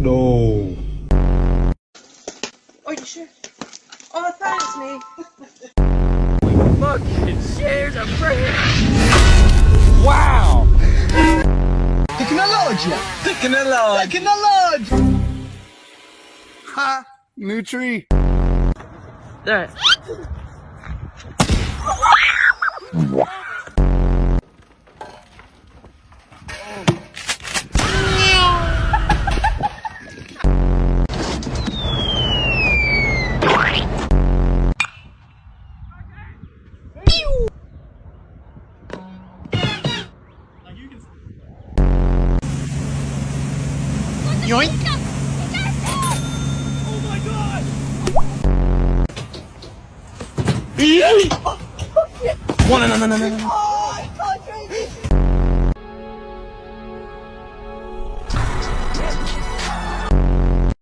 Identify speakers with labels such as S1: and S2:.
S1: no.
S2: Oh, you sure? Oh, thanks, mate.
S3: Fucking shares a friend. Wow.
S1: Technologia. Ha! New tree.
S3: There.
S1: Yoink.
S3: Oh my god!
S1: No.